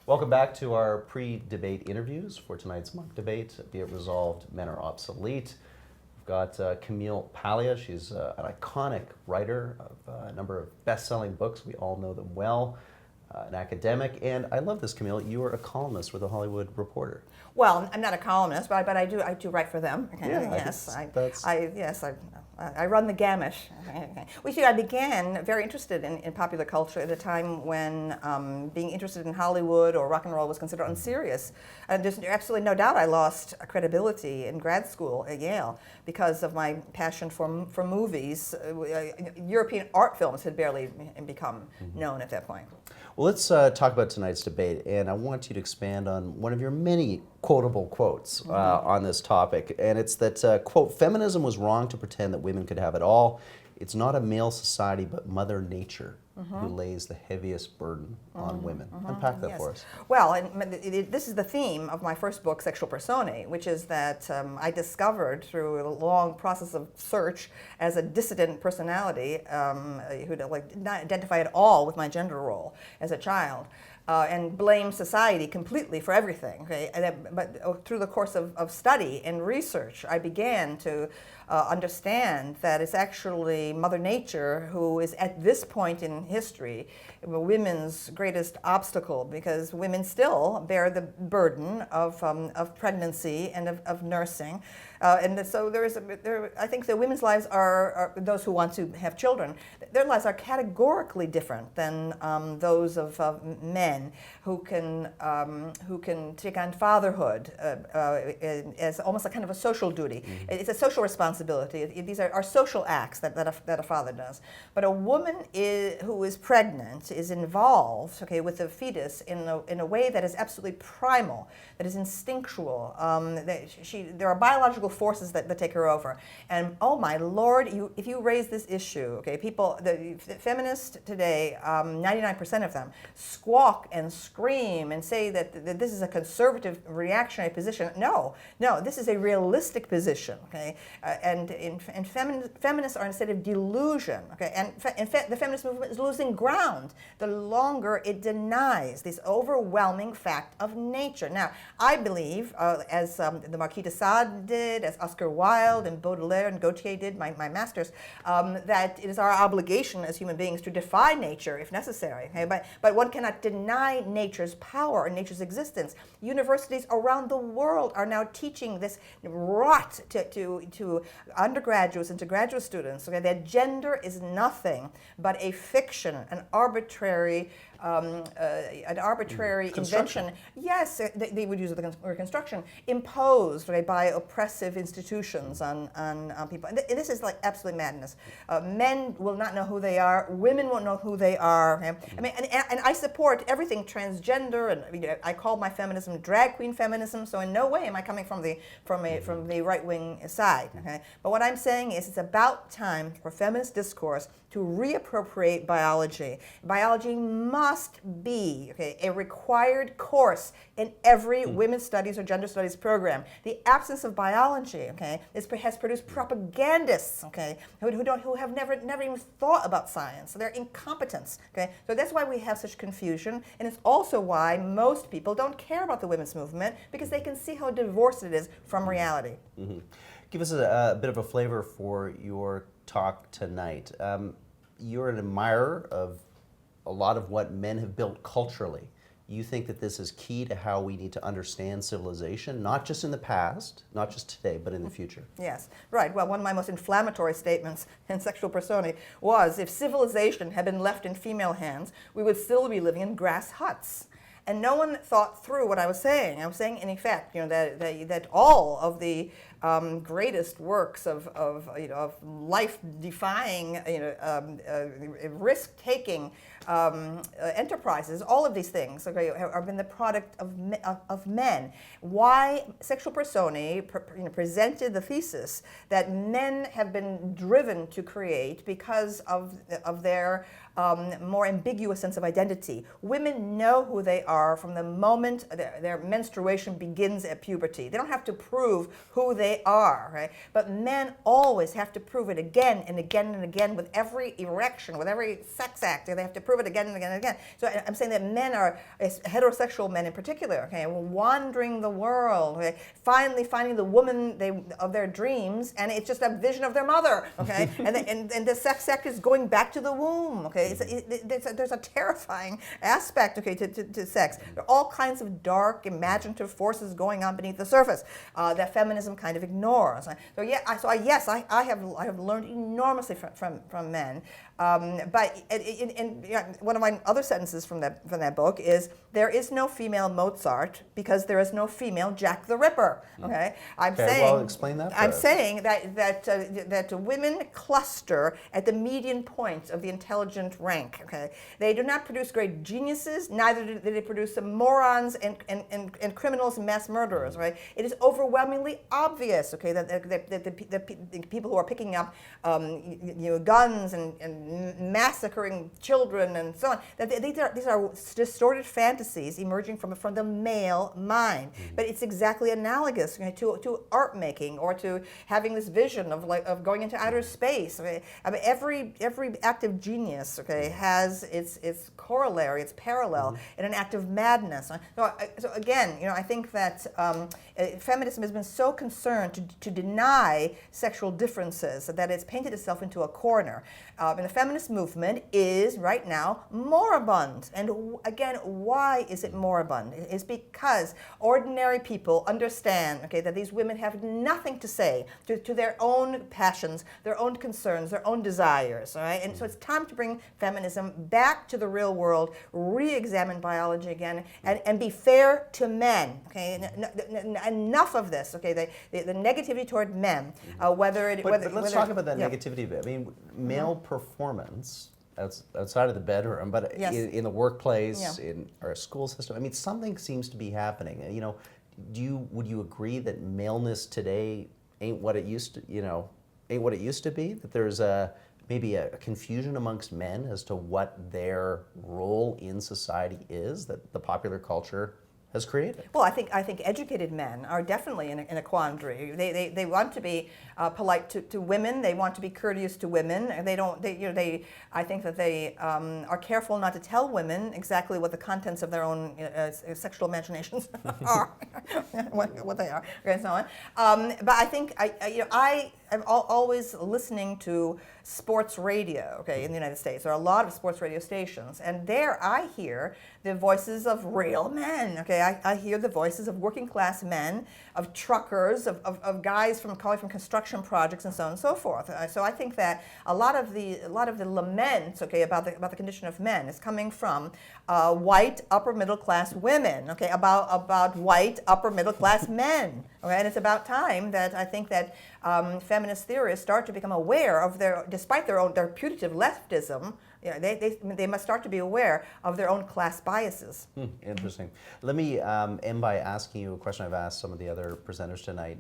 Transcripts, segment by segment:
Welcome back to our pre-debate interviews for tonight's mock debate. Be it resolved, men are obsolete. We've got Camille Paglia. She's an iconic writer of a number of best-selling books. We all know them well. An academic, and I love this, Camille. You are a columnist with the Hollywood Reporter. Well, I'm not a columnist, but I do write for them. Yeah, yes, I run the gamut. Well, see, I began very interested in popular culture at a time when being interested in Hollywood or rock and roll was considered unserious. There's absolutely no doubt I lost credibility in grad school at Yale because of my passion for movies. European art films had barely become known at that point. Well, let's talk about tonight's debate, and I want you to expand on one of your many quotable quotes on this topic, and it's that, quote, "Feminism was wrong to pretend that women could have it all. It's not a male society, but Mother Nature who lays the heaviest burden on women." Unpack that for us. Well, this is the theme of my first book, Sexual Personae, which is that I discovered through a long process of search as a dissident personality who did not identify at all with my gender role as a child. And blame society completely for everything. Okay? But through the course of study and research, I began to understand that it's actually Mother Nature who is at this point in history women's greatest obstacle, because women still bear the burden of pregnancy and of nursing. And so I think the women's lives are those who want to have children, their lives are categorically different than those of men who can take on fatherhood as almost a kind of a social duty. It's a social responsibility. These are social acts that a father does. But a woman who is pregnant is involved, okay, with the fetus in a way that is absolutely primal, that is instinctual. There are biological forces that take her over. And oh my Lord, if you raise this issue, okay, the feminists today, 99% of them, squawk and scream and say that this is a conservative reactionary position. No, this is a realistic position, okay? And feminists are in a state of delusion, okay? And the feminist movement is losing ground the longer it denies this overwhelming fact of nature. Now, I believe, as the Marquis de Sade did, as Oscar Wilde and Baudelaire and Gautier did, my masters, that it is our obligation as human beings to defy nature if necessary. Okay? But one cannot deny nature's power or nature's existence. Universities around the world are now teaching this rot to undergraduates and to graduate students, okay, that gender is nothing but a fiction, an arbitrary invention. Yes, they would use the word construction, imposed, right, by oppressive institutions on people. And this is like absolute madness. Men will not know who they are. Women won't know who they are. Okay? I mean, and I support everything transgender, and I call my feminism drag queen feminism. So in no way am I coming from the right wing side. Okay? But what I'm saying is it's about time for feminist discourse to reappropriate biology. Biology must be, okay, a required course in every women's studies or gender studies program. The absence of biology, okay, has produced propagandists, okay, who have never even thought about science. So they're incompetents, okay. So that's why we have such confusion, and it's also why most people don't care about the women's movement, because they can see how divorced it is from reality. Give us a bit of a flavor for your talk tonight. You're an admirer of a lot of what men have built culturally. You think that this is key to how we need to understand civilization, not just in the past, not just today, but in the future. Yes, right. Well, one of my most inflammatory statements in Sexual Personae was, if civilization had been left in female hands, we would still be living in grass huts. And no one thought through what I was saying. I was saying, in effect, that all of the greatest works of life-defying, risk-taking enterprises, all of these things, okay, have been the product of men. Why Sexual Personae presented the thesis that men have been driven to create because of their more ambiguous sense of identity. Women know who they are from the moment their menstruation begins at puberty. They don't have to prove who they they are, right? But men always have to prove it again and again and again with every erection, with every sex act. They have to prove it again and again and again. So I'm saying that men are, heterosexual men in particular, okay, wandering the world, okay, finally finding the woman of their dreams, and it's just a vision of their mother, okay? and the sex act is going back to the womb, okay? There's a terrifying aspect, okay, to sex. There are all kinds of dark, imaginative forces going on beneath the surface that feminism kind of ignores. So yes, I have learned enormously from men. But one of my other sentences from that book is, there is no female Mozart because there is no female Jack the Ripper. Okay, Well, explain that. I'm saying that women cluster at the median point of the intelligent rank. Okay, they do not produce great geniuses, neither do they produce some morons and criminals and mass murderers. Right? It is overwhelmingly obvious. Okay, that the people who are picking up guns and massacring children and so on, that these are distorted fantasies emerging from the male mind. But it's exactly analogous to art making, or to having this vision of going into outer space. Okay? I mean, every act of genius, okay, has its corollary, its parallel in an act of madness. So again, I think that feminism has been so concerned to deny sexual differences that it's painted itself into a corner. And the feminist movement is right now moribund. And again, why is it moribund? It's because ordinary people understand, okay, that these women have nothing to say to their own passions, their own concerns, their own desires. All right? And so it's time to bring feminism back to the real world, re-examine biology again, and be fair to men. Okay, enough of this. Okay, the negativity toward men, But let's talk about that negativity a bit. I mean, male performance outside of the bedroom, but in the workplace, in our school system, I mean, something seems to be happening. Would you agree that maleness today ain't what it used to be? That there's maybe a confusion amongst men as to what their role in society is, that the popular culture has created? Well, I think educated men are definitely in a quandary. They want to be polite to women. They want to be courteous to women. I think that they are careful not to tell women exactly what the contents of their own sexual imaginations are, what they are, and so on. But I think I am always listening to sports radio, okay, in the United States. There are a lot of sports radio stations, and there I hear the voices of real men, okay? I hear the voices of working class men, of truckers, of guys calling from construction projects, and so on and so forth. So I think that a lot of the laments, okay, about the condition of men is coming from white upper middle class women, okay, about white upper middle class men, okay? And it's about time that I think that feminist theorists start to become aware of despite their putative leftism, they must start to be aware of their own class biases. Interesting. Let me end by asking you a question I've asked some of the other presenters tonight.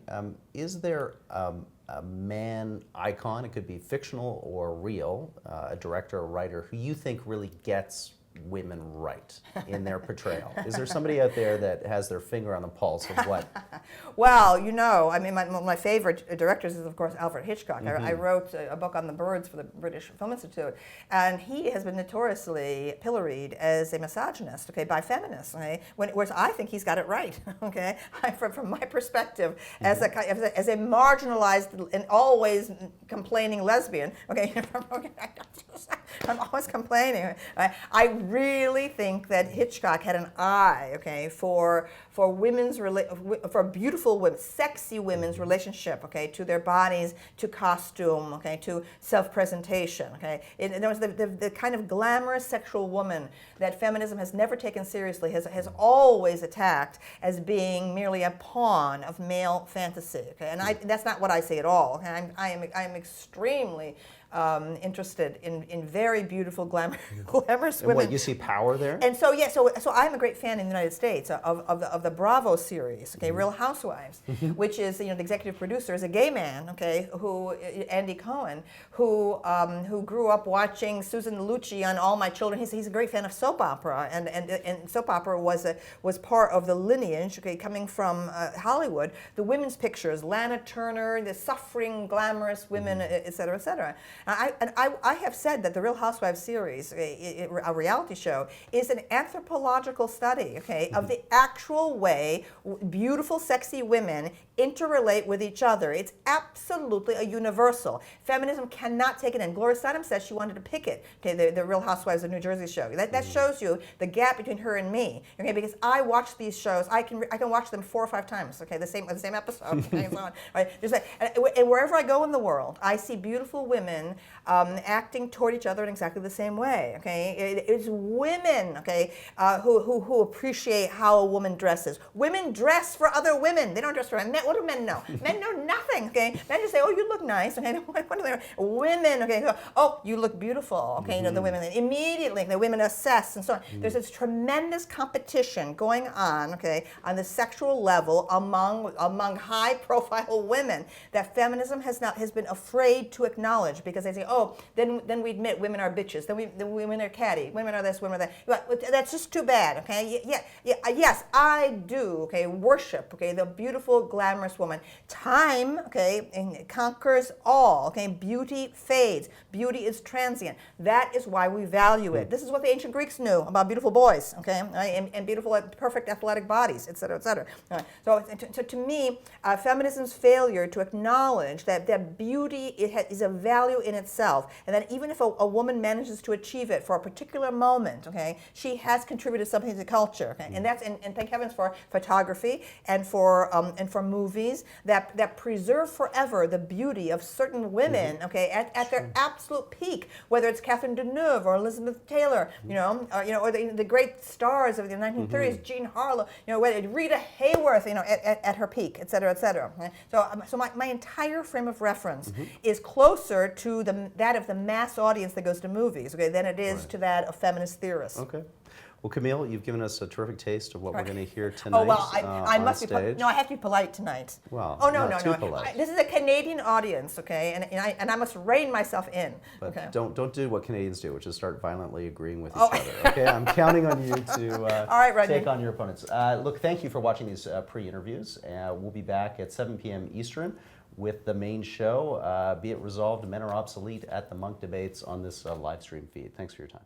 Is there a man icon, it could be fictional or real, a director or writer, who you think really gets women right in their portrayal? Is there somebody out there that has their finger on the pulse of what? Well, I mean, my favorite directors is, of course, Alfred Hitchcock. I wrote a book on the birds for the British Film Institute, and he has been notoriously pilloried as a misogynist, okay, by feminists, okay? Whereas I think he's got it right, okay? From my perspective, as a marginalized and always complaining lesbian, okay? I'm always complaining. I really think that Hitchcock had an eye, okay, for beautiful women, sexy women's relationship, okay, to their bodies, to costume, okay, to self-presentation, okay. There was the kind of glamorous sexual woman that feminism has never taken seriously, has always attacked as being merely a pawn of male fantasy, okay. And that's not what I say at all. Okay? I am extremely interested in very beautiful, glamorous And women. what, you see power there? And so, yeah, so I'm a great fan in the United States of the Bravo series, okay, Real Housewives, which is, the executive producer is a gay man, okay, Andy Cohen, who grew up watching Susan Lucci on All My Children. He's a great fan of soap opera, and soap opera was part of the lineage, okay, coming from Hollywood. The women's pictures, Lana Turner, the suffering, glamorous women, et cetera, et cetera. I have said that the Real Housewives series, a reality show, is an anthropological study, okay, of the actual way beautiful, sexy women interrelate with each other. It's absolutely a universal. Feminism cannot take it in. Gloria Steinem said she wanted to pick it, okay, the Real Housewives of New Jersey show. That shows you the gap between her and me, okay, because I watch these shows, I can watch them 4 or 5 times, okay, the same episode, okay, and so on. Right? And wherever I go in the world, I see beautiful women acting toward each other in exactly the same way, okay? It's women, okay, who appreciate how a woman dresses. Women dress for other women. They don't dress for men. What do men know? Men know nothing, okay? Men just say, oh, you look nice, okay? What are they? Women, okay, oh, you look beautiful, okay? The women, immediately, the women assess and so on. There's this tremendous competition going on, okay, on the sexual level among high-profile women that feminism has been afraid to acknowledge, because they say, oh, then we admit women are bitches, then women are catty, women are this, women are that. That's just too bad, okay? Yes, I do, okay, worship, okay, the beautiful, glamorous woman. Time, okay, conquers all, okay? Beauty fades. Beauty is transient. That is why we value it. This is what the ancient Greeks knew about beautiful boys, okay, and beautiful, perfect athletic bodies, et cetera, et cetera. So to me, feminism's failure to acknowledge that beauty is a value in itself, and that even if a woman manages to achieve it for a particular moment, okay, she has contributed something to culture, okay, and thank heavens for photography and for movies that preserve forever the beauty of certain women, okay, at their absolute peak, whether it's Catherine Deneuve or Elizabeth Taylor, or the great stars of the 1930s, Jean Harlow, Rita Hayworth, at her peak, et cetera, et cetera. Okay? So my entire frame of reference is closer to that of the mass audience that goes to movies, okay, than it is to that of feminist theorists. Okay. Well, Camille, you've given us a terrific taste of what we're going to hear tonight. Oh, well, I must stage. I have to be polite tonight. Well, no. too polite. This is a Canadian audience, okay, and I must rein myself in. But okay? don't do what Canadians do, which is start violently agreeing with each other. Okay, I'm counting on you to All right, take on your opponents. Look, thank you for watching these pre-interviews. We'll be back at 7 p.m. Eastern with the main show. Be it resolved, men are obsolete at the Monk debates on this live stream feed. Thanks for your time.